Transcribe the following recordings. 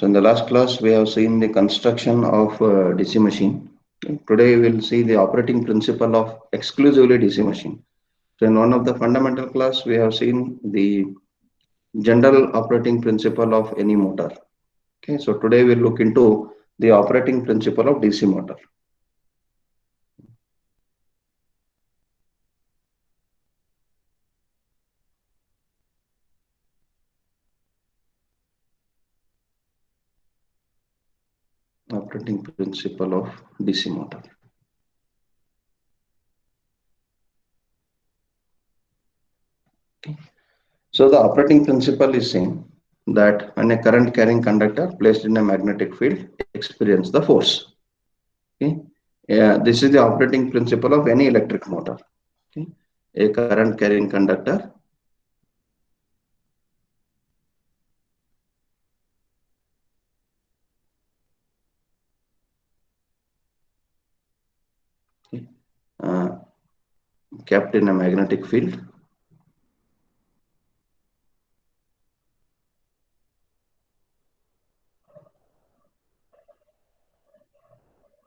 So in the last class, we have seen the construction of DC machine. Today, we will see the operating principle of exclusively DC machine. So in one of the fundamental class, we have seen the general operating principle of any motor. Okay, so today we'll look into the operating principle of DC motor. Operating principle of DC motor. Okay. So the operating principle is saying that when a current carrying conductor placed in a magnetic field experience the force. Okay. Yeah, this is the operating principle of any electric motor. Okay. A current carrying conductor uh, kept in a magnetic field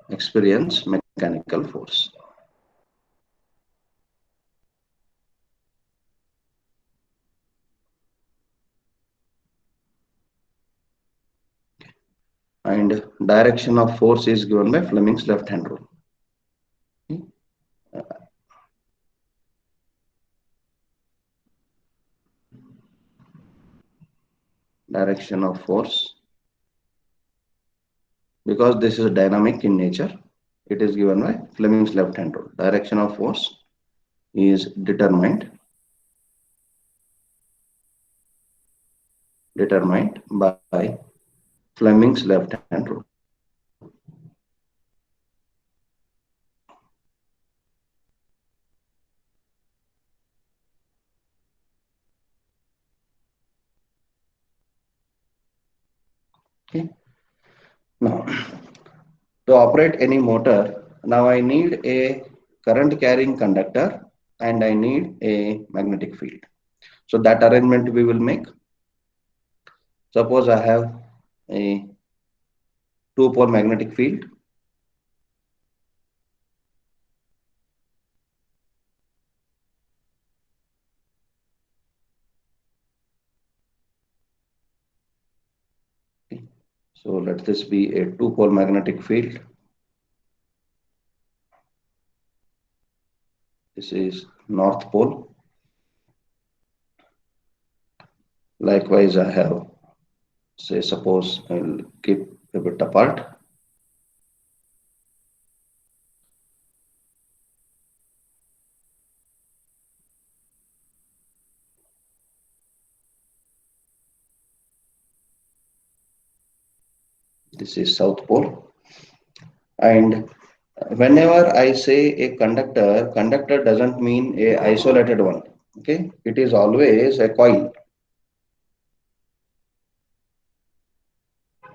experience mechanical force. And direction of force is given by Fleming's left hand rule. Okay. Direction of force, because this is dynamic in nature, it is given by Fleming's left hand rule. Direction of force is determined by Fleming's left hand rule. Okay. Now, to operate any motor, now I need a current carrying conductor and I need a magnetic field. So that arrangement we will make. Suppose I have a two-pole magnetic field. Okay. So let this be a two-pole magnetic field. This is North Pole. Likewise, I have, say, suppose I'll keep a bit apart. This is South Pole. And whenever I say a conductor, conductor doesn't mean a isolated one. Okay, it is always a coil.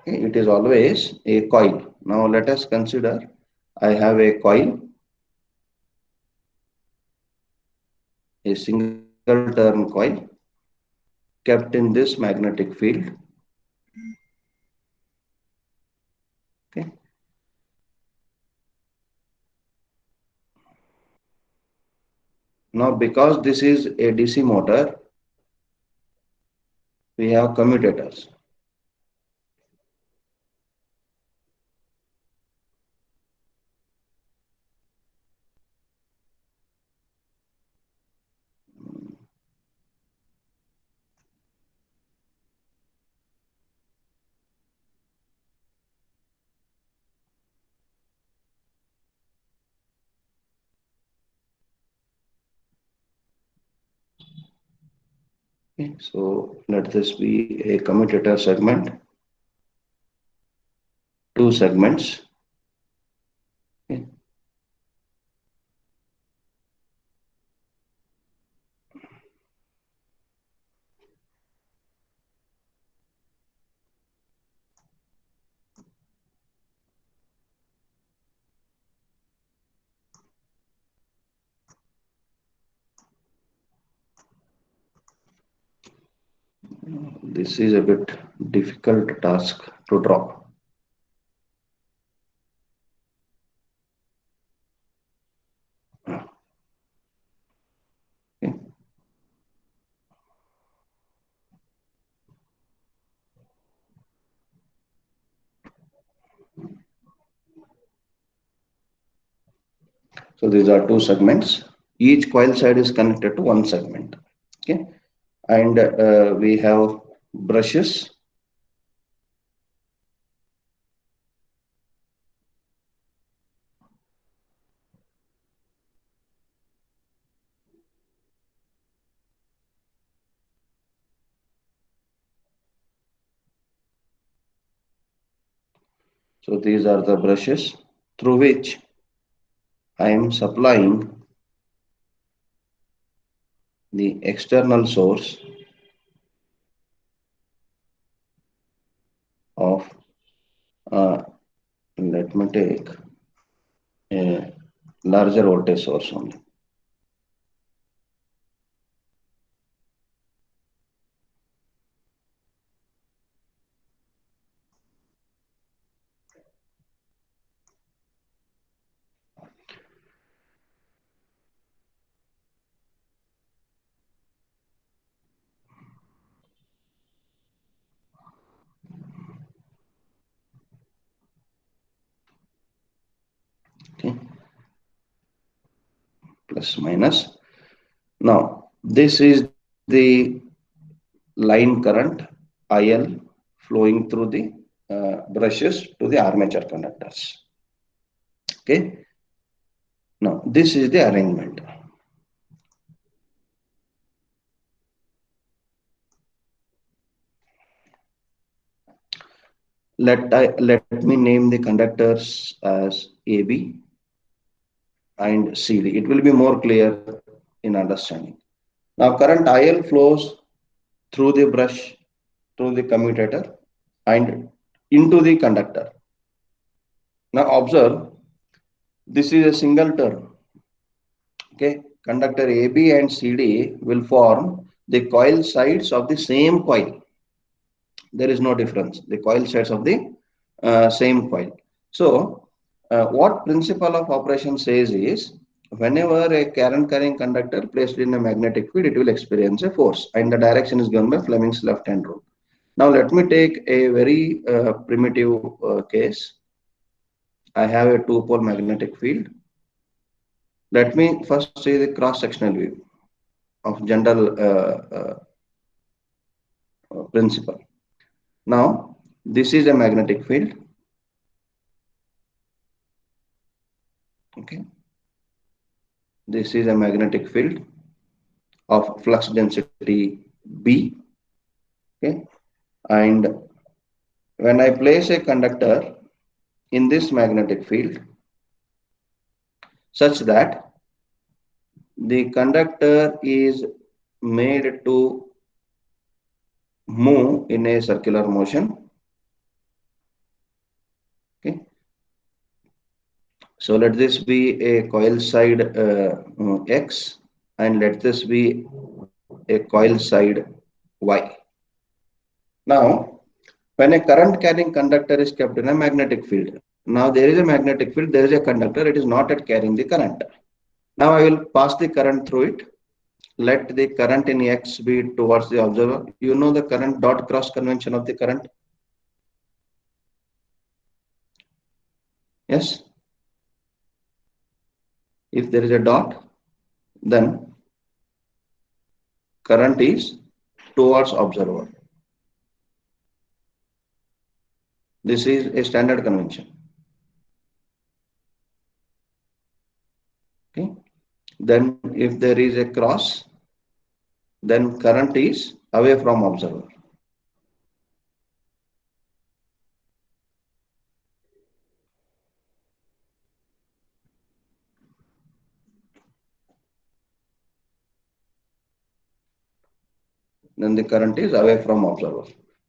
Okay, it is always a coil. Now let us consider I have a coil, a single turn coil kept in this magnetic field. Okay. Now because this is a DC motor, we have commutators. Okay. So let this be a commutator segment, two segments. Okay. This is a bit difficult task to draw. Okay. So these are two segments. Each coil side is connected to one segment. Okay, and we have brushes. So these are the brushes through which I am supplying the external source of, let me take a larger voltage source only. Okay, plus minus. Now this is the line current IL flowing through the brushes to the armature conductors. Okay. Now this is the arrangement. Let me name the conductors as AB and CD. It will be more clear in understanding. Now current IL flows through the brush, through the commutator and into the conductor. Now observe, this is a single term. Okay, conductor AB and CD will form the coil sides of the same coil. There is no difference. The coil sides of the same coil. So what principle of operation says is, whenever a current carrying conductor placed in a magnetic field, it will experience a force, and the direction is given by Fleming's left hand rule. Now let me take a very primitive case. I have a two-pole magnetic field. Let me first see the cross-sectional view of general principle. Now this is a magnetic field. Okay, this is a magnetic field of flux density B. Okay, and when I place a conductor in this magnetic field such that the conductor is made to move in a circular motion. Okay, so let this be a coil side X, and let this be a coil side Y. Now when a current carrying conductor is kept in a magnetic field, now there is a magnetic field, there is a conductor, it is not at carrying the current. Now I will pass the current through it. Let the current in X be towards the observer. You know the current dot cross convention of the current? Yes. If there is a dot, then current is towards observer. This is a standard convention. Okay. Then if there is a cross, then current is away from observer. Then the current is away from observer.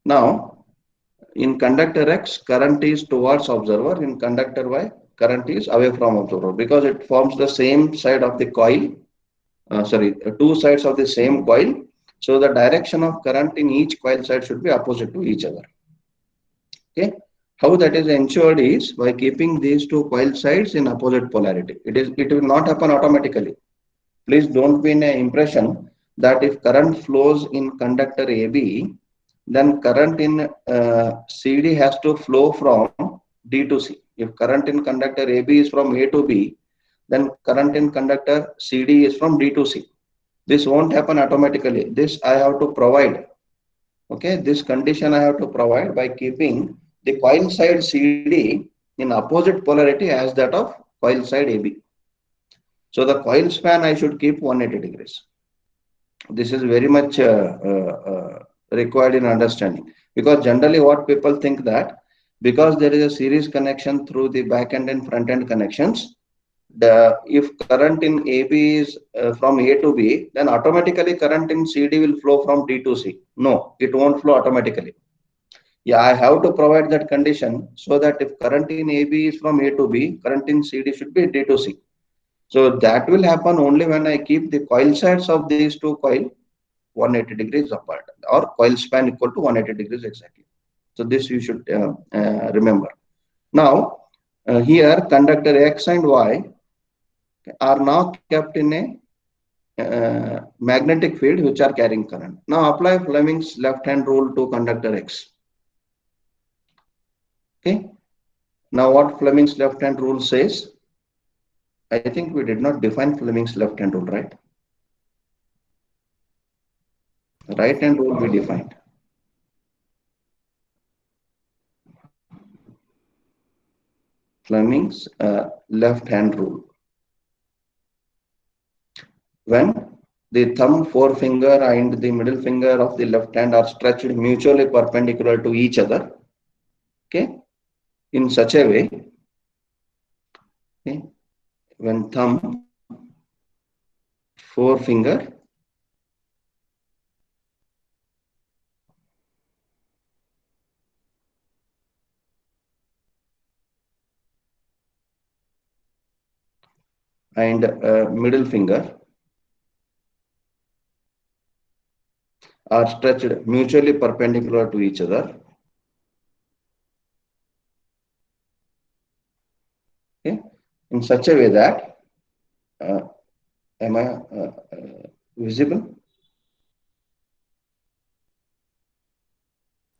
Now, in conductor X, current is towards observer. In conductor Y, current is away from observer, because it forms the same side of the coil. Two sides of the same coil. So the direction of current in each coil side should be opposite to each other. Okay. How that is ensured is by keeping these two coil sides in opposite polarity. It will not happen automatically. Please don't be in an impression that if current flows in conductor AB, then current in CD has to flow from D to C. If current in conductor AB is from A to B, then current in conductor CD is from D to C. This won't happen automatically. This I have to provide. Okay, this condition I have to provide by keeping the coil side CD in opposite polarity as that of coil side AB. So the coil span I should keep 180 degrees. This is very much required in understanding, because generally what people think that because there is a series connection through the back end and front end connections, if current in AB is from A to B, then automatically current in CD will flow from D to C. No, it won't flow automatically. Yeah, I have to provide that condition so that if current in AB is from A to B, current in CD should be D to C. So that will happen only when I keep the coil sides of these two coil 180 degrees apart, or coil span equal to 180 degrees exactly. So this you should remember. Now, here conductor X and Y are now kept in a magnetic field which are carrying current. Now apply Fleming's left hand rule to conductor X. Okay. Now what Fleming's left hand rule says? I think we did not define Fleming's left hand rule, right? Right hand rule we defined. Fleming's left hand rule. When the thumb, forefinger and the middle finger of the left hand are stretched mutually perpendicular to each other, okay, in such a way, okay, when thumb, forefinger and middle finger are stretched mutually perpendicular to each other, okay, in such a way that, am I visible?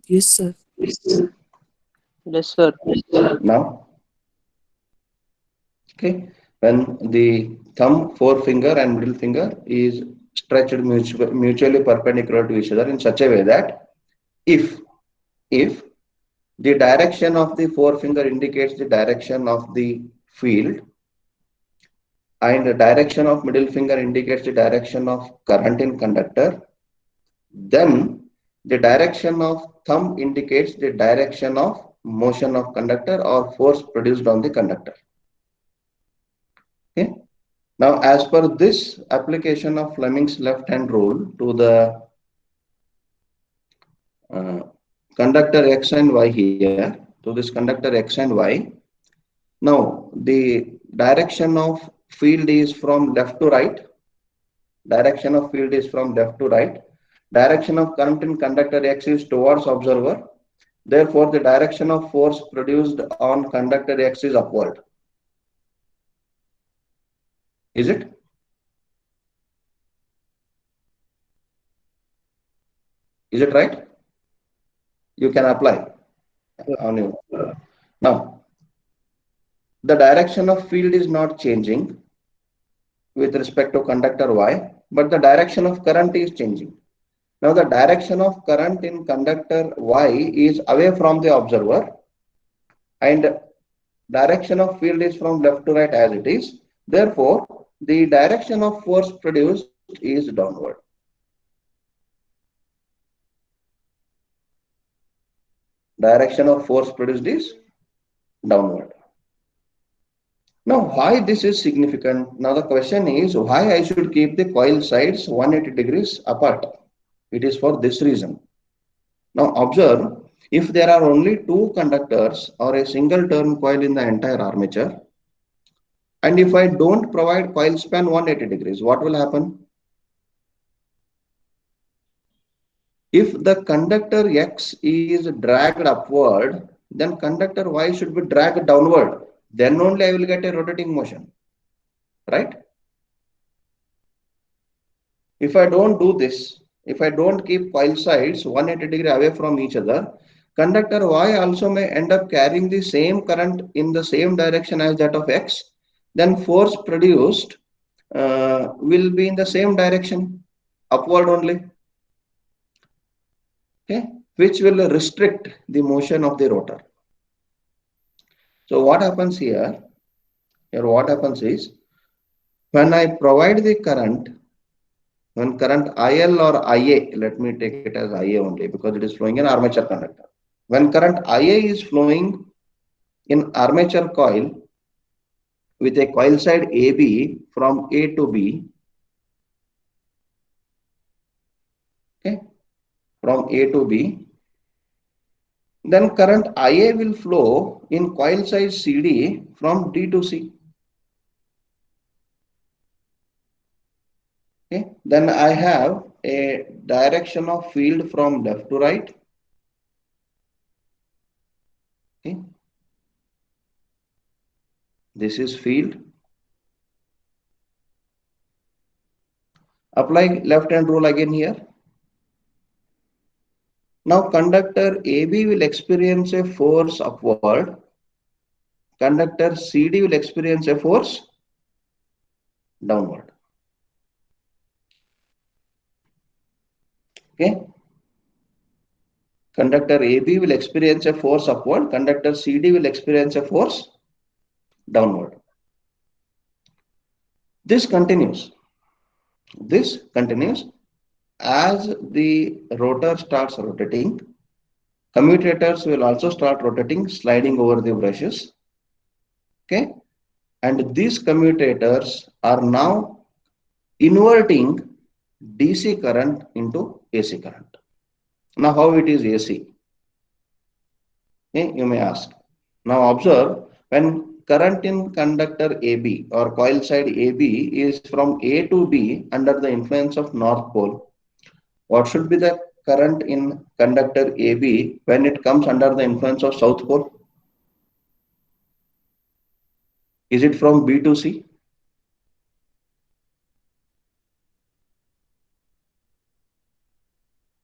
Yes, sir. Yes, sir. Now, okay, when the thumb, forefinger and middle finger is stretched mutually perpendicular to each other in such a way that if if the direction of the forefinger indicates the direction of the field and the direction of middle finger indicates the direction of current in conductor, then the direction of thumb indicates the direction of motion of conductor or force produced on the conductor. Okay. Now, as per this application of Fleming's left hand rule to the uh, conductor X and Y here, to this conductor X and Y, now the direction of field is from left to right. Direction of field is from left to right. Direction of current in conductor X is towards observer. Therefore, the direction of force produced on conductor X is upward. Is it? Is it right? You can apply on you. Now, the direction of field is not changing with respect to conductor Y, but the direction of current is changing. Now, the direction of current in conductor Y is away from the observer and direction of field is from left to right as it is. Therefore, the direction of force produced is downward. Direction of force produced is downward. Now, why this is significant? Now, the question is why I should keep the coil sides 180 degrees apart. It is for this reason. Now, observe, if there are only two conductors or a single turn coil in the entire armature, and if I don't provide coil span 180 degrees, what will happen? If the conductor X is dragged upward, then conductor Y should be dragged downward. Then only I will get a rotating motion, right? If I don't do this, if I don't keep coil sides 180 away from each other, conductor Y also may end up carrying the same current in the same direction as that of X. Then force produced will be in the same direction, upward only, okay, which will restrict the motion of the rotor. So what happens here? Here what happens is, when I provide the current, when current IL or IA, let me take it as IA only because it is flowing in armature conductor. When current IA is flowing in armature coil with a coil side AB from A to B, okay, from A to B, then current IA will flow in coil side CD from D to C. Okay, then I have a direction of field from left to right. Okay, this is field. Apply left hand rule again here. Now conductor AB will experience a force upward. Conductor CD will experience a force downward. Okay. Conductor AB will experience a force upward. Conductor CD will experience a force downward. This continues. This continues as the rotor starts rotating. Commutators will also start rotating, sliding over the brushes. Okay. And these commutators are now inverting DC current into AC current. Now, how it is AC? Okay, you may ask. Now, observe when current in conductor AB or coil side AB is from A to B under the influence of North Pole, what should be the current in conductor AB when it comes under the influence of South Pole? Is it from B to C?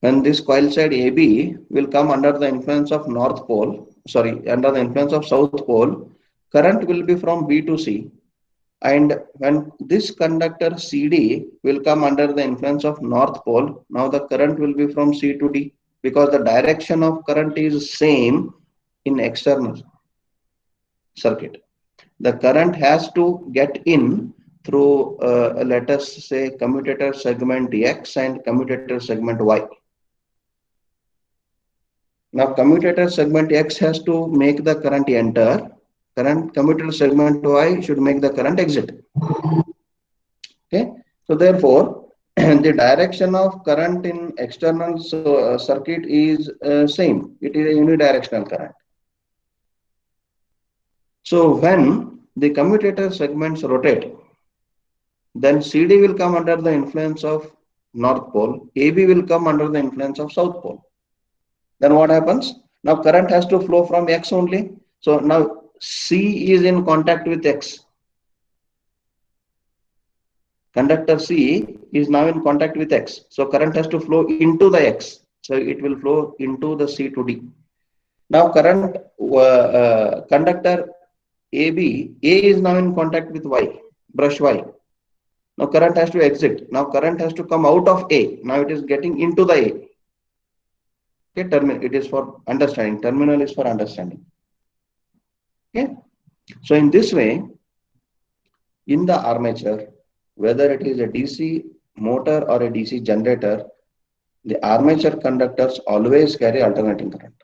When this coil side AB will come under the influence of North Pole, under the influence of South Pole, current will be from B to C. And when this conductor CD will come under the influence of North Pole, now the current will be from C to D because the direction of current is same in external circuit. The current has to get in through, let us say, commutator segment X and commutator segment Y. Now, commutator segment X has to make the current enter. Commutator segment Y should make the current exit. Okay. So therefore, the direction of current in external circuit is same. It is a unidirectional current. So when the commutator segments rotate, then CD will come under the influence of North Pole. AB will come under the influence of South Pole. Then what happens? Now current has to flow from X only. So now C is in contact with X. Conductor C is now in contact with X. So current has to flow into the X. So it will flow into the C to D. Now current conductor AB, A is now in contact with Y, brush Y. Now current has to exit. Now current has to come out of A. Now it is getting into the A. Okay, it is for understanding. Terminal is for understanding. Okay. So in this way, in the armature, whether it is a DC motor or a DC generator, the armature conductors always carry alternating current.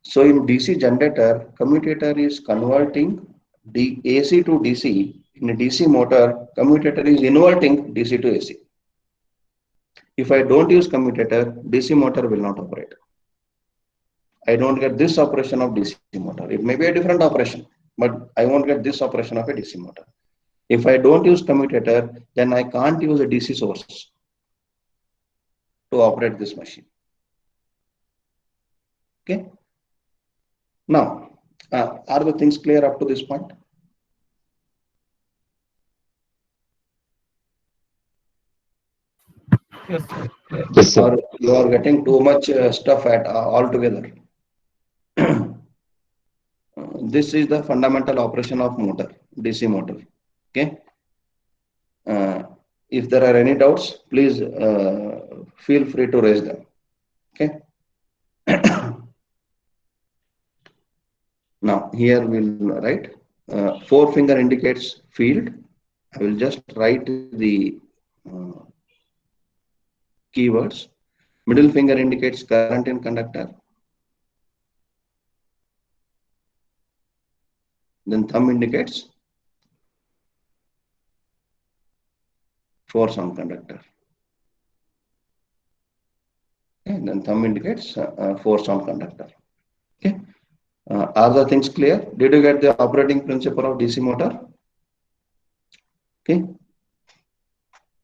So in DC generator, commutator is converting AC to DC. In a DC motor, commutator is inverting DC to AC. If I don't use commutator, DC motor will not operate. I don't get this operation of DC motor. It may be a different operation, but I won't get this operation of a DC motor. If I don't use commutator, then I can't use a DC source to operate this machine. Okay. Now, are the things clear up to this point? Yes, sir. Yes, sir. Or you are getting too much stuff at all together? This is the fundamental operation of motor, DC motor. Okay. If there are any doubts, please feel free to raise them. Okay. Now here we'll write forefinger indicates field. I will just write the keywords. Middle finger indicates current in conductor. Then thumb indicates force on conductor. Okay. Then thumb indicates force on conductor. Okay. Are the things clear? Did you get the operating principle of DC motor? Okay.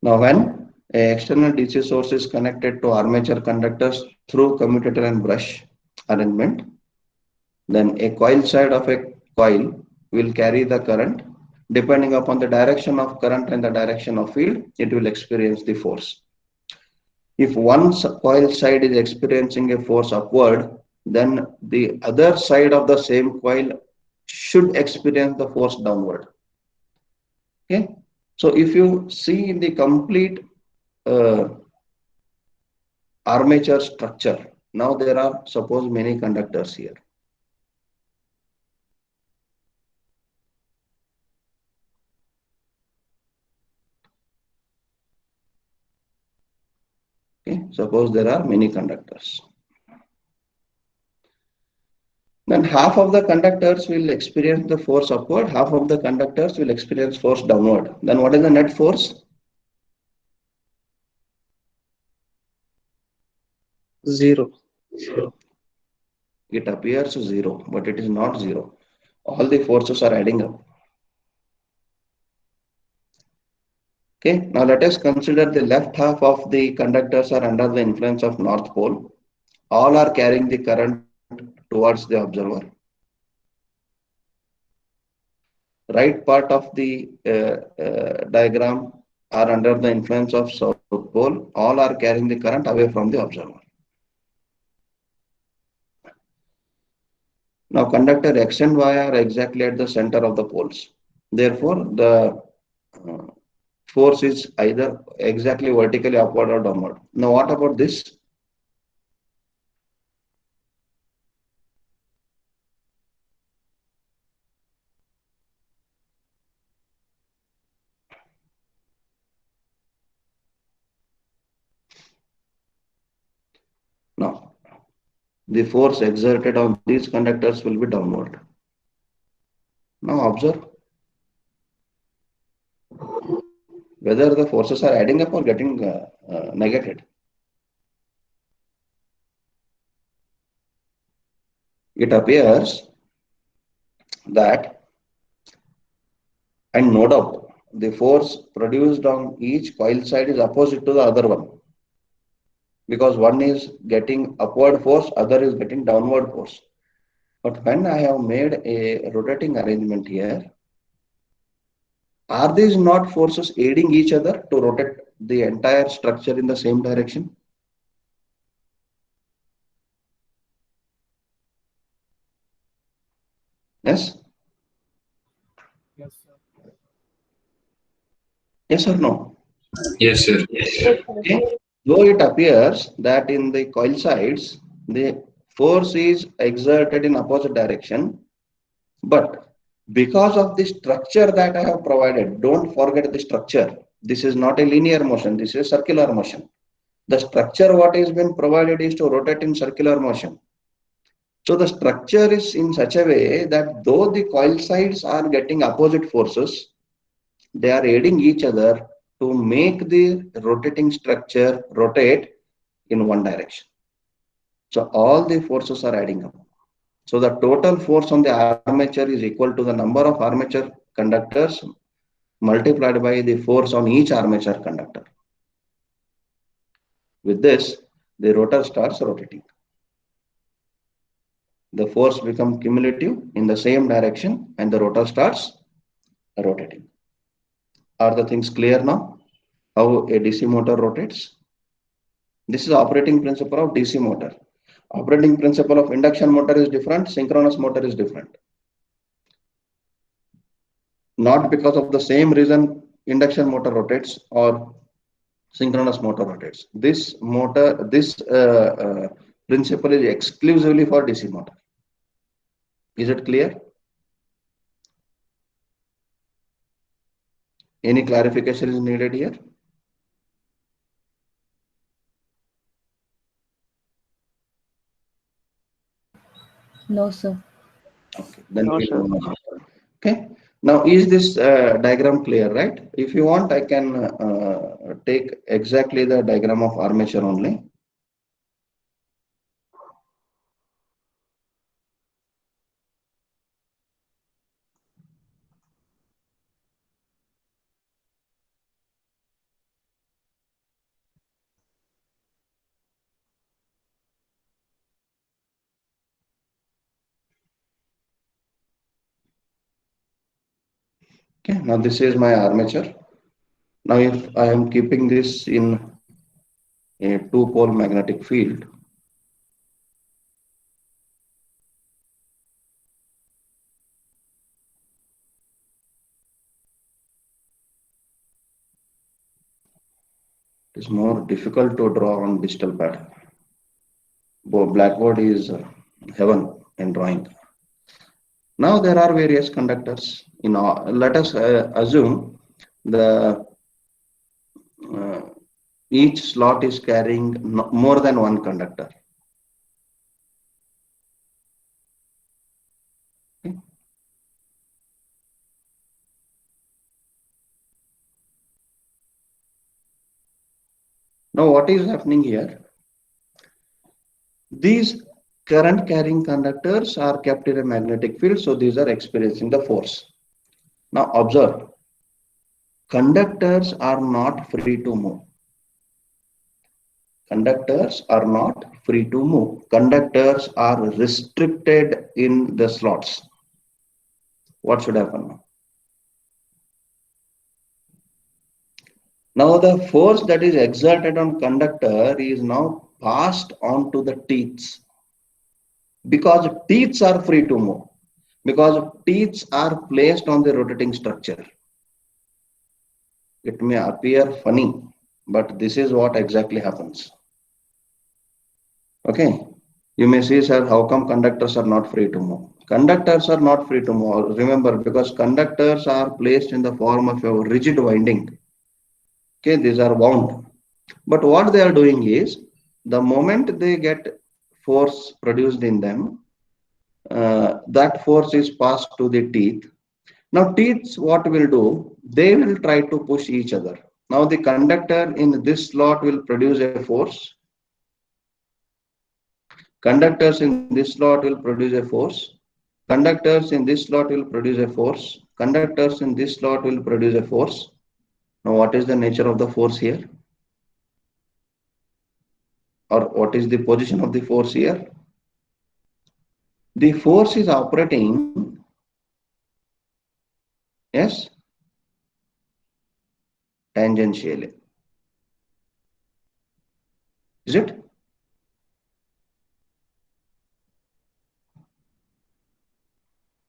Now, when an external DC source is connected to armature conductors through commutator and brush arrangement, then a coil side of a coil will carry the current. Depending upon the direction of current and the direction of field, it will experience the force. If one coil side is experiencing a force upward, then the other side of the same coil should experience the force downward. Okay. So if you see in the complete armature structure, now there are suppose many conductors here. Okay. Suppose there are many conductors. Then half of the conductors will experience the force upward, half of the conductors will experience force downward. Then what is the net force? Zero. It appears zero, but it is not zero. All the forces are adding up. Okay, now let us consider the left half of the conductors are under the influence of North Pole. All are carrying the current towards the observer. Right part of the diagram are under the influence of South Pole. All are carrying the current away from the observer. Now conductor X and Y are exactly at the center of the poles. Therefore, the force is either exactly vertically upward or downward. Now what about this? Now, the force exerted on these conductors will be downward. Now observe whether the forces are adding up or getting negated. It appears that, and no doubt, the force produced on each coil side is opposite to the other one. Because one is getting upward force, other is getting downward force. But when I have made a rotating arrangement here, are these not forces aiding each other to rotate the entire structure in the same direction? Yes? Yes, sir. Yes or no? Yes, sir. Okay. Though it appears that in the coil sides, the force is exerted in opposite direction, but because of the structure that I have provided, don't forget the structure. This is not a linear motion, this is a circular motion. The structure what is been provided is to rotate in circular motion. So the structure is in such a way that though the coil sides are getting opposite forces, they are aiding each other to make the rotating structure rotate in one direction. So all the forces are adding up. So the total force on the armature is equal to the number of armature conductors multiplied by the force on each armature conductor. With this, the rotor starts rotating. the force becomes cumulative in the same direction and the rotor starts rotating. Are the things clear now? How a DC motor rotates? This is operating principle of DC motor. Operating principle of induction motor is different, synchronous motor is different. Not because of the same reason induction motor rotates or synchronous motor rotates. This principle is exclusively for DC motor. Is it clear? Any clarification is needed here? No, sir. Okay, then No, we sir. move on. Okay. Now, is this diagram clear, right? If you want, I can take exactly the diagram of armature only. Okay, now this is my armature. Now, if I am keeping this in a two-pole magnetic field, it is more difficult to draw on digital pattern. Blackboard is heaven in drawing. Now there are various conductors. Let us assume the each slot is carrying more than one conductor. Okay. Now what is happening here? These current carrying conductors are kept in a magnetic field, so these are experiencing the force. Now observe, conductors are not free to move. Conductors are not free to move. Conductors are restricted in the slots. What should happen now? Now the force that is exerted on conductor is now passed on to the teeth, because teeth are free to move, because teeth are placed on the rotating structure. It may appear funny, but this is what exactly happens. Okay, you may say, sir, how come conductors are not free to move? Conductors are not free to move. Remember, because conductors are placed in the form of a rigid winding. Okay, these are wound. But what they are doing is, the moment they get force produced in them, that force is passed to the teeth. Now teeth, what will do? They will try to push each other. Now the conductor in this slot will produce a force. Conductors in this slot will produce a force. Conductors in this slot will produce a force. Conductors in this slot will produce a force. Now what is the nature of the force here? Or what is the position of the force here? The force is operating, yes, tangentially. Is it?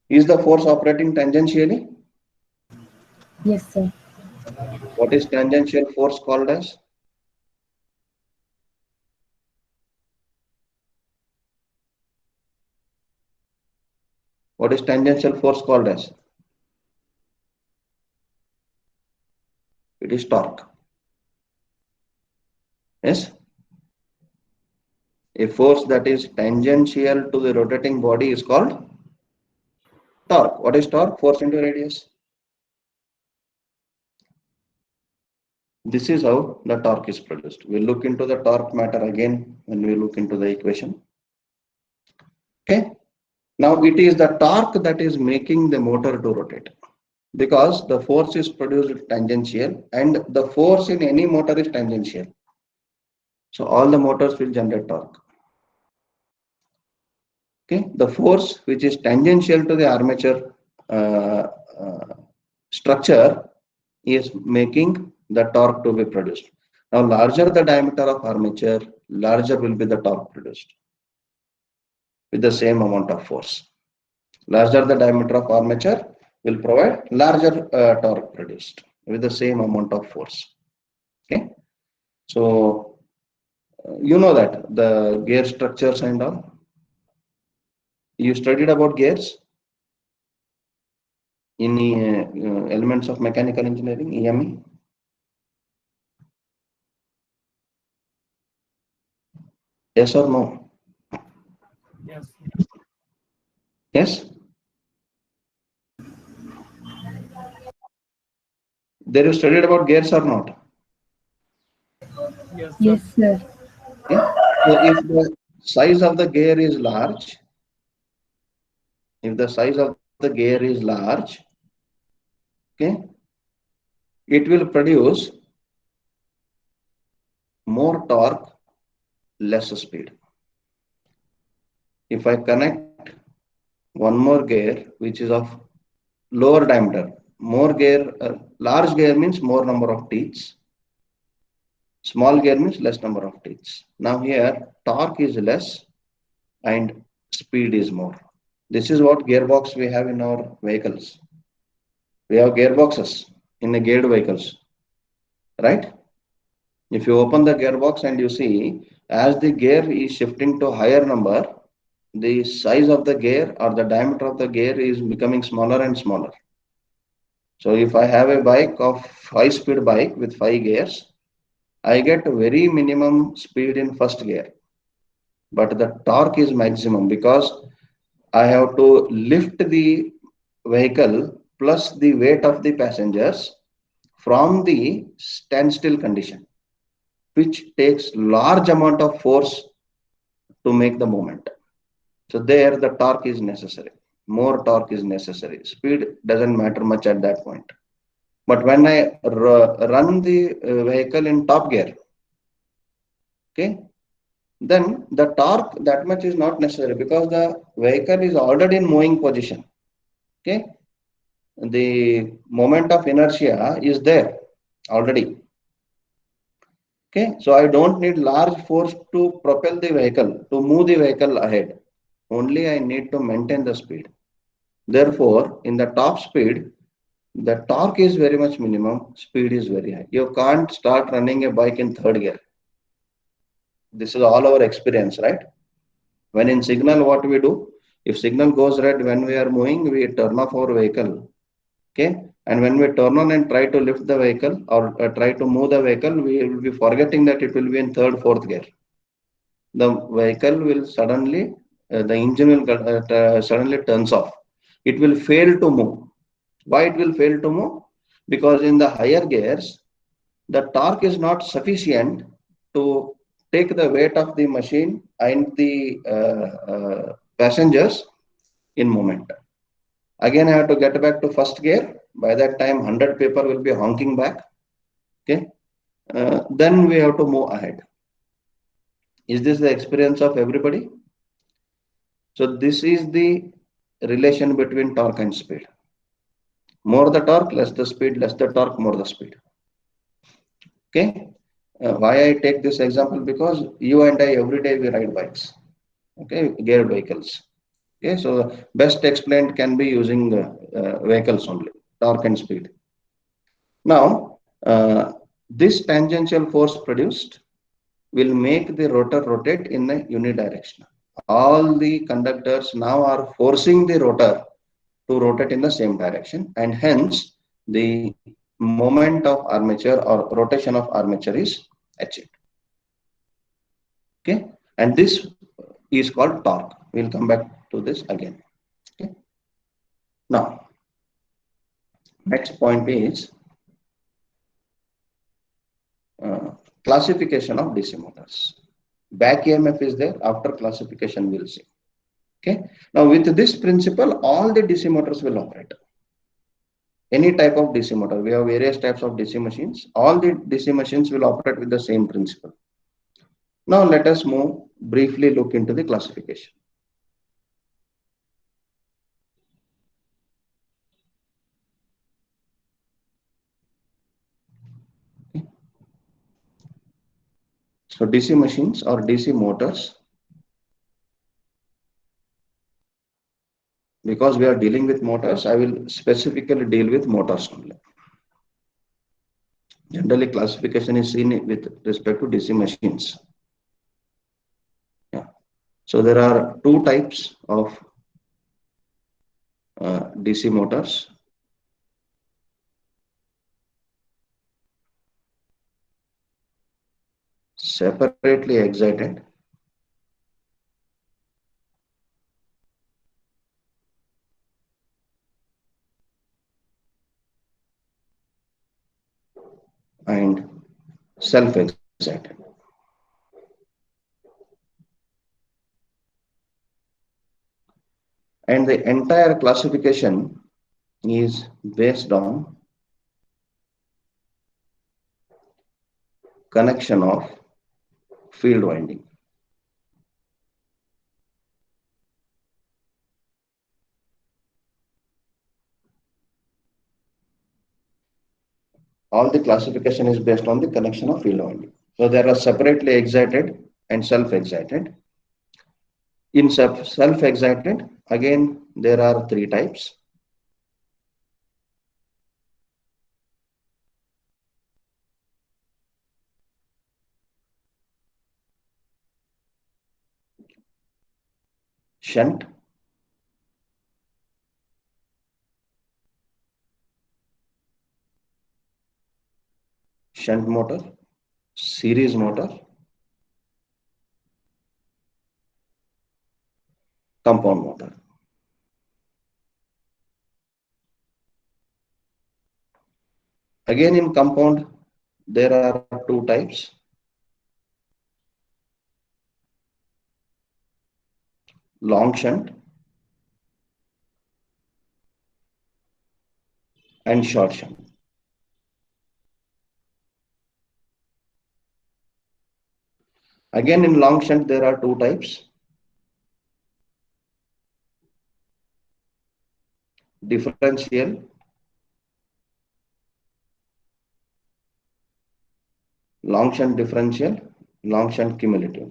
Is the force operating tangentially? Yes, sir. What is tangential force called as? What is tangential force called as? It is torque. Yes? A force that is tangential to the rotating body is called torque. What is torque? Force into radius. This is how the torque is produced. We'll look into the torque matter again when we look into the equation. Okay. Now it is the torque that is making the motor to rotate, because the force is produced tangential, and the force in any motor is tangential. So all the motors will generate torque. Okay, the force which is tangential to the armature uh, uh, structure is making the torque to be produced. Now, larger the diameter of armature, larger will be the torque produced with the same amount of force. Larger the diameter of armature will provide larger torque produced with the same amount of force. Okay, so you know that the gear structures and all. You studied about gears in elements of mechanical engineering, EME. Yes or no? Yes. Yes. There you studied about gears or not? Yes, sir. Yes, sir. Okay. So if the size of the gear is large, if the size of the gear is large, okay, it will produce more torque, less speed. If I connect one more gear, which is of lower diameter, more gear, large gear means more number of teeth. Small gear means less number of teeth. Now here, torque is less and speed is more. This is what gearbox we have in our vehicles. We have gearboxes in the geared vehicles, right? If you open the gearbox and you see, as the gear is shifting to higher number, the size of the gear or the diameter of the gear is becoming smaller and smaller. So if I have a bike of high-speed bike with 5 gears, I get very minimum speed in first gear, but the torque is maximum because I have to lift the vehicle plus the weight of the passengers from the standstill condition, which takes large amount of force to make the movement. So there the torque is necessary. More torque is necessary. Speed doesn't matter much at that point. But when I run the vehicle in top gear, okay, then the torque that much is not necessary because the vehicle is already in moving position. Okay, the moment of inertia is there already. Okay, so I don't need large force to propel the vehicle, to move the vehicle ahead. Only I need to maintain the speed. Therefore, in the top speed, the torque is very much minimum, speed is very high. You can't start running a bike in third gear. This is all our experience, right? When in signal, what we do? If signal goes red when we are moving, we turn off our vehicle. Okay, and when we turn on and try to lift the vehicle or try to move the vehicle, we will be forgetting that it will be in third, fourth gear. The vehicle will suddenly, the engine will suddenly turns off. It will fail to move. Why it will fail to move? Because in the higher gears, the torque is not sufficient to take the weight of the machine and the passengers in movement. Again, I have to get back to first gear. By that time, 100 people will be honking back. Okay, then we have to move ahead. Is this the experience of everybody? So this is the relation between torque and speed. More the torque, less the speed, less the torque, more the speed. Okay, why I take this example? Because you and I every day we ride bikes. Okay, geared vehicles. Okay, so best explained can be using vehicles only, torque and speed. Now, this tangential force produced will make the rotor rotate in a unidirectional. All the conductors now are forcing the rotor to rotate in the same direction, and hence the moment of armature or rotation of armature is achieved. Okay, and this is called torque. We'll come back to this again. Okay. Now, next point is classification of DC motors. Back EMF is there. After classification, we'll see. Okay. Now, with this principle, all the DC motors will operate. Any type of DC motor. We have various types of DC machines. All the DC machines will operate with the same principle. Now, let us move briefly look into the classification. So DC machines or DC motors, because we are dealing with motors, I will specifically deal with motors only. Generally, classification is seen with respect to DC machines. Yeah. So there are two types of DC motors. Separately excited and self-excited. And the entire classification is based on connection of field winding. All the classification is based on the connection of field winding. So there are separately excited and self-excited. In self-excited, again, there are three types. Shunt, shunt motor, series motor, compound motor. Again, in compound, there are two types. Long shunt and short shunt. Again, in long shunt, there are two types. Differential, long shunt differential, long shunt cumulative.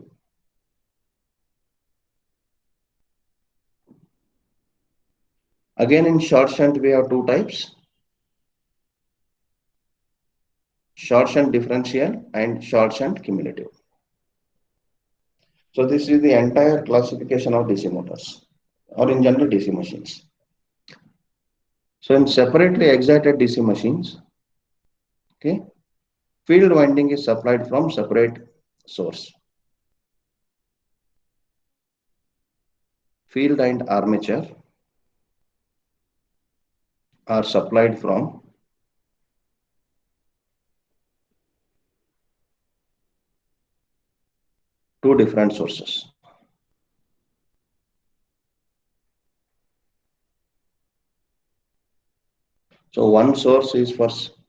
Again, in short shunt, we have two types. Short shunt differential and short shunt cumulative. So this is the entire classification of DC motors or in general DC machines. So in separately excited DC machines, okay, field winding is supplied from separate source. Field and armature are supplied from two different sources. So one source is for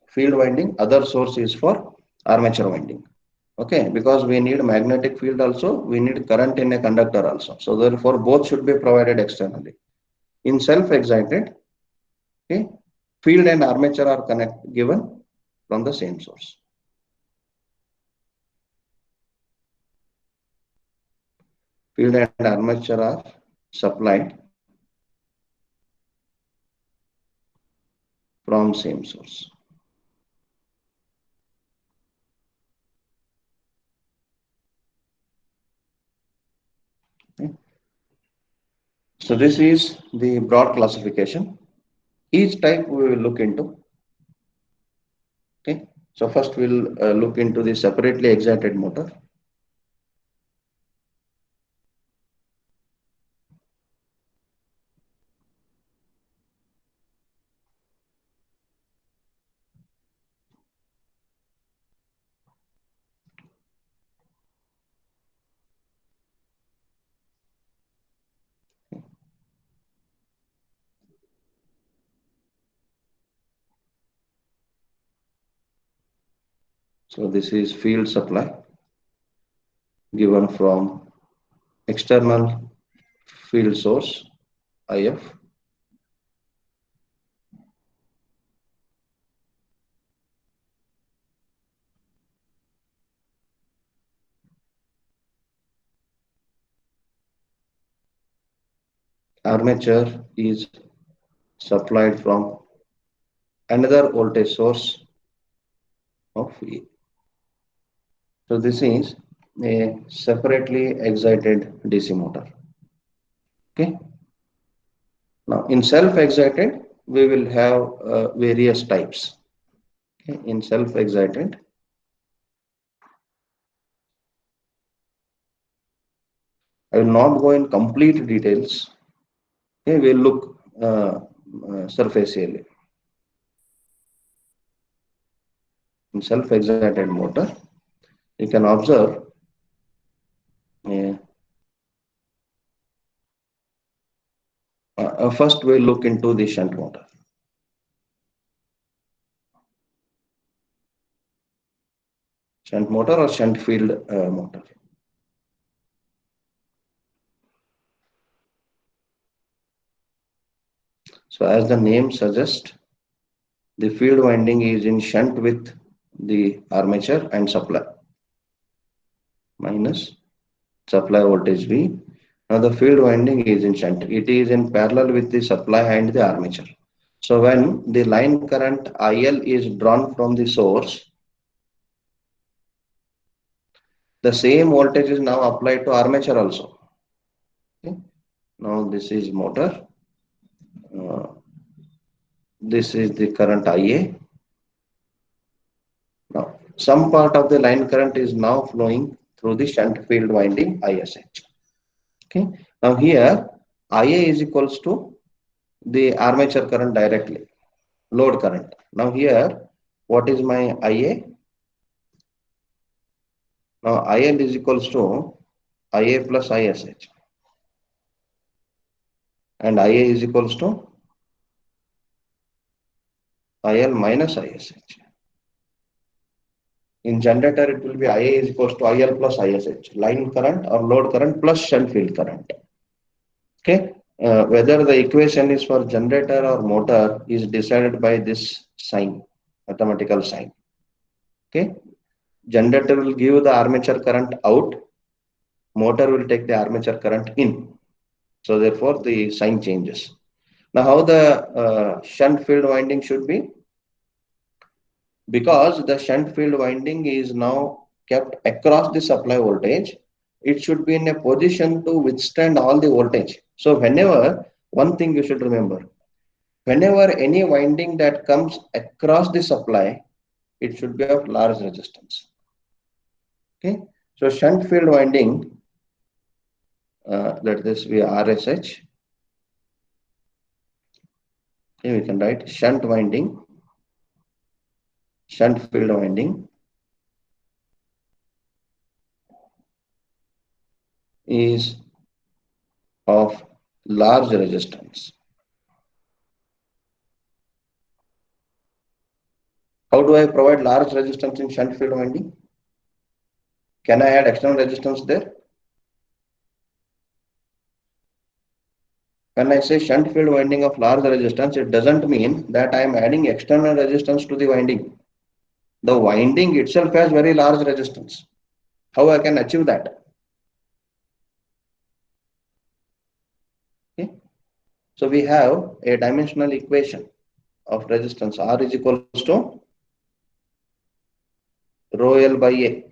field winding, other source is for armature winding. Okay, because we need magnetic field also, we need current in a conductor also. So therefore, both should be provided externally. In self-excited, okay, field and armature are given from the same source. Field and armature are supplied from same source. Okay. So this is the broad classification. Each type we will look into. Okay. So first we'll look into the separately excited motor. So this is field supply given from external field source IF. armature is supplied from another voltage source of E. So this is a separately excited DC motor. Okay. Now in self-excited, we will have various types. Okay. In self-excited, I will not go in complete details. Okay, we'll look surfacially. In self-excited motor, you can observe first we'll look into the shunt motor. Shunt motor or shunt field motor. So as the name suggests, the field winding is in shunt with the armature and supply minus supply voltage V. Now the field winding is in shunt. It is in parallel with the supply and the armature. So when the line current IL is drawn from the source, the same voltage is now applied to armature also. Okay. Now this is motor. This is the current IA. Now some part of the line current is now flowing through the shunt field winding ISH. Okay. Now here IA is equals to the armature current directly, load current. Now here, what is my IA? Now IL is equals to IA plus ISH, and IA is equals to IL minus ISH. In generator, it will be IA is equals to IL plus ISH, line current or load current plus shunt field current. Okay, whether the equation is for generator or motor is decided by this sign, mathematical sign. Okay, generator will give the armature current out, motor will take the armature current in. So therefore, the sign changes. Now, how the shunt field winding should be? Because the shunt field winding is now kept across the supply voltage, it should be in a position to withstand all the voltage. So whenever, one thing you should remember, whenever any winding that comes across the supply, it should be of large resistance. Okay, so shunt field winding, let this be RSH. Okay, we can write shunt winding, shunt field winding is of large resistance. How do I provide large resistance in shunt field winding? Can I add external resistance there? When I say shunt field winding of large resistance, it doesn't mean that I am adding external resistance to the winding. The winding itself has very large resistance. How I can achieve that? Okay. So we have a dimensional equation of resistance. R is equals to rho L by A,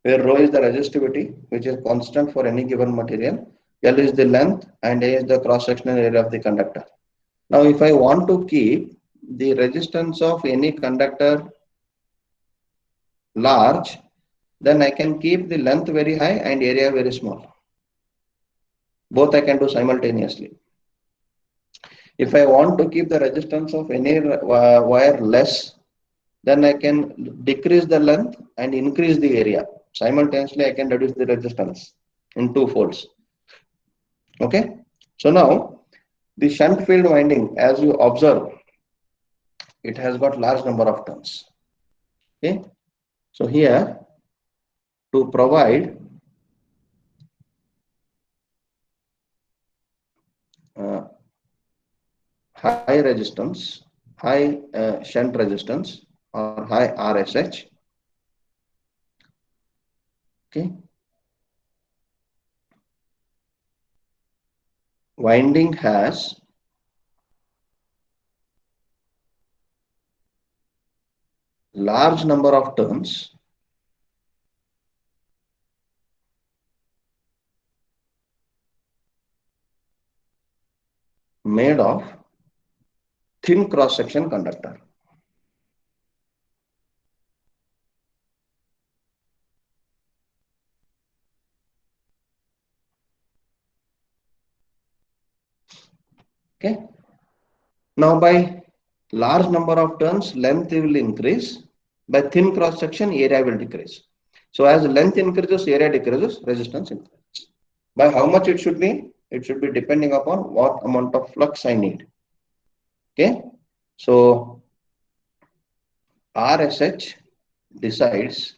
where rho is the resistivity, which is constant for any given material. L is the length and A is the cross-sectional area of the conductor. Now, if I want to keep the resistance of any conductor large, then I can keep the length very high and area very small. Both I can do simultaneously. If I want to keep the resistance of any wire less, then I can decrease the length and increase the area. Simultaneously, I can reduce the resistance in two folds. Okay. So now, the shunt field winding, as you observe, it has got large number of turns. Okay. So here, to provide high resistance, high shunt resistance, or high RSH. Okay. winding has large number of turns made of thin cross-section conductor. Okay. Now by large number of turns, length will increase. By thin cross-section, area will decrease. So as length increases, area decreases, resistance increases. By how much it should be? It should be depending upon what amount of flux I need. Okay. So RSH decides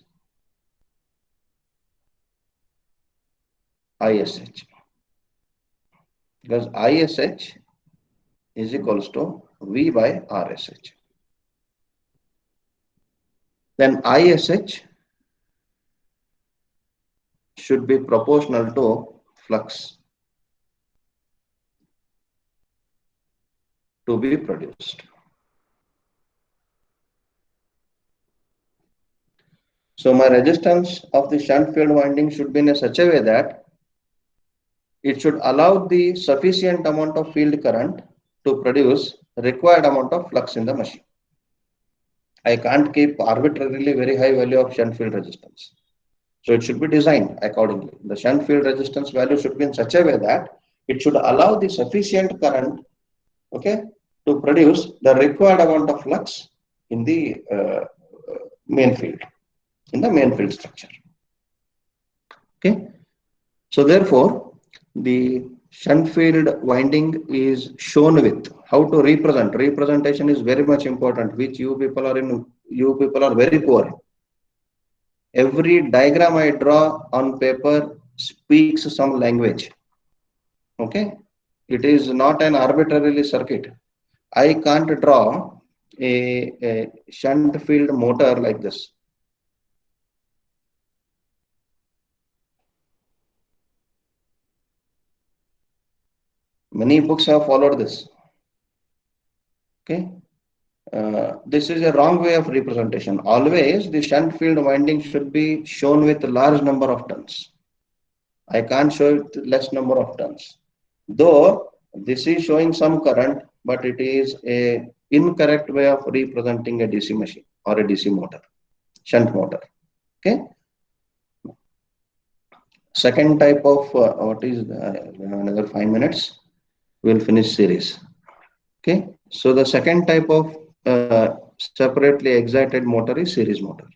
ISH, because ISH is equals to V by RSH. Then ISH should be proportional to flux to be produced. So my resistance of the shunt field winding should be in such a way that it should allow the sufficient amount of field current to produce required amount of flux in the machine. I can't keep arbitrarily very high value of shunt field resistance. So it should be designed accordingly. The shunt field resistance value should be in such a way that it should allow the sufficient current, okay, to produce the required amount of flux in the main field, in the main field structure. Okay. So therefore, the shunt field winding is shown with how to represent. Representation is very much important, which you people are very poor in. Every diagram I draw on paper speaks some language. Okay, it is not an arbitrarily circuit. I can't draw a shunt field motor like this. Many books have followed this. Okay, this is a wrong way of representation. Always the shunt field winding should be shown with a large number of turns. I can't show it with less number of turns. Though this is showing some current, but it is a incorrect way of representing a DC machine or a DC motor, shunt motor. Okay. Second type of what is another 5 minutes. We'll finish series. Okay. So the second type of separately excited motor is series motor.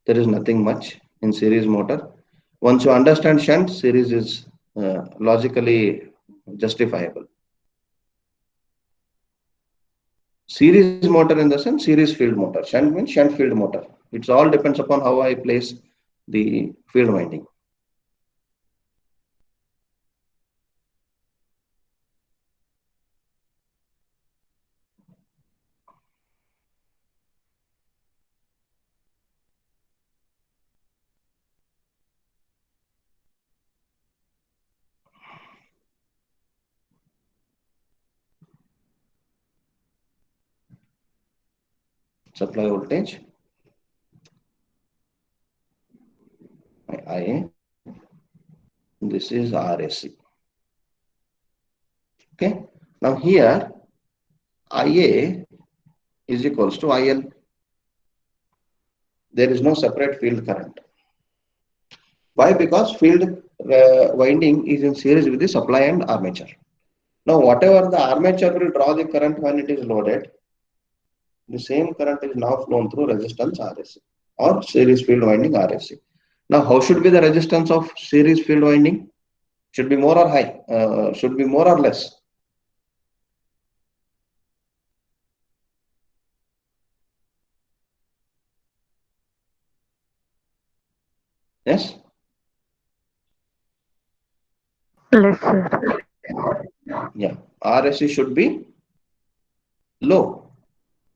There is nothing much in series motor. Once you understand shunt, series is logically justifiable. Series motor in the sense series field motor. Shunt means shunt field motor. It all depends upon how I place the field winding. Supply voltage, IA, this is RSC. Okay, now here IA is equals to IL. There is no separate field current. Why? Because field winding is in series with the supply and armature. Now whatever the armature will draw the current when it is loaded, the same current is now flown through resistance RSC or series field winding RSC. Now, how should be the resistance of series field winding? Should be more or high? Should be more or less? Yes? Less, sir. Yeah. RSC should be low.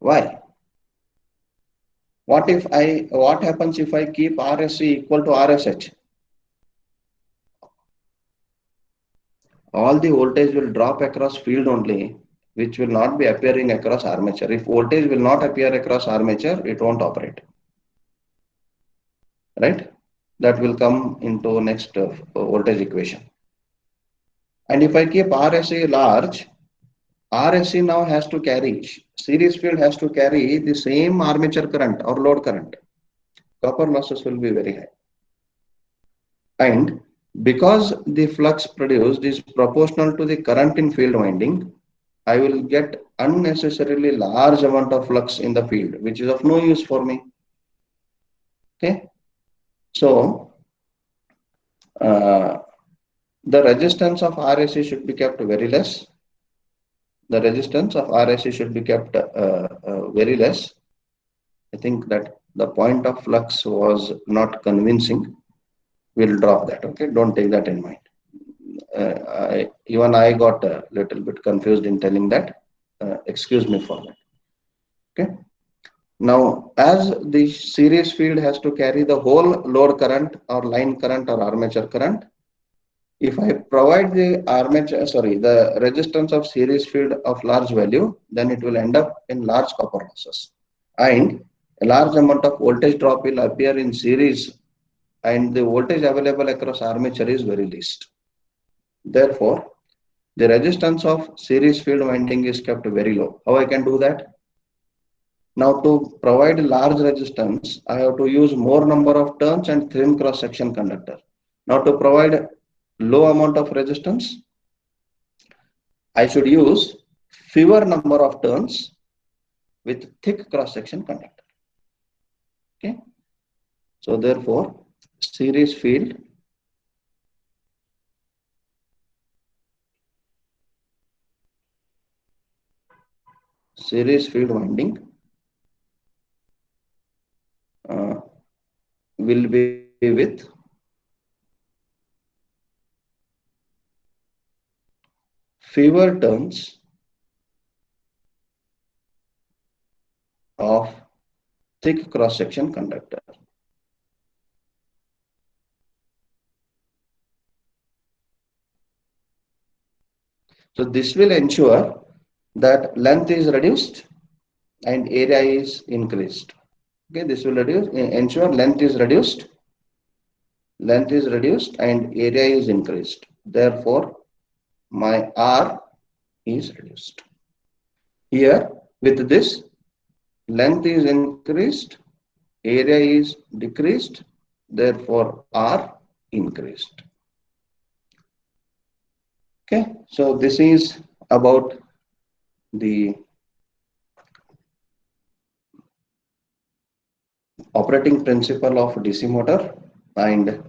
Why? What happens if I keep RSC equal to RSH? all the voltage will drop across field only, which will not be appearing across armature. If voltage will not appear across armature, it won't operate. Right? That will come into next voltage equation. And if I keep RSC large, RSC now has to carry, series field has to carry the same armature current or load current. Copper losses will be very high. And because the flux produced is proportional to the current in field winding, I will get unnecessarily large amount of flux in the field, which is of no use for me. Okay. So, the resistance of RSC should be kept very less. The resistance of RSC should be kept very less. I think that the point of flux was not convincing. We'll drop that. Okay, don't take that in mind. Even I got a little bit confused in telling that. Excuse me for that. Okay. Now, as the series field has to carry the whole load current or line current or armature current, if I provide the the resistance of series field of large value, then it will end up in large copper losses. And a large amount of voltage drop will appear in series, and the voltage available across armature is very least. Therefore, the resistance of series field winding is kept very low. How I can do that? Now, to provide large resistance, I have to use more number of turns and thin cross section conductor. Now, to provide low amount of resistance, I should use fewer number of turns with thick cross section conductor. Okay. So therefore, series field winding will be with fewer turns of thick cross section conductor. So this will ensure that length is reduced and area is increased. Okay, this will ensure length is reduced and area is increased. Therefore, my R is reduced. Here, with this, length is increased, area is decreased, therefore R increased. Okay, so this is about the operating principle of DC motor and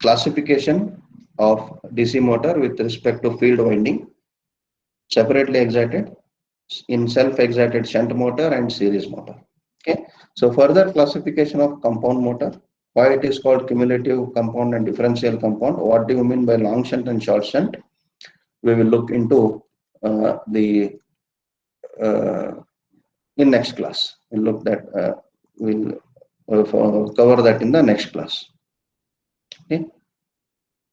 classification of DC motor with respect to field winding, separately excited, in self-excited shunt motor and series motor. Okay, so further classification of compound motor, why it is called cumulative compound and differential compound, what do you mean by long shunt and short shunt, we will look into in next class. We'll look that we'll cover that in the next class. Okay.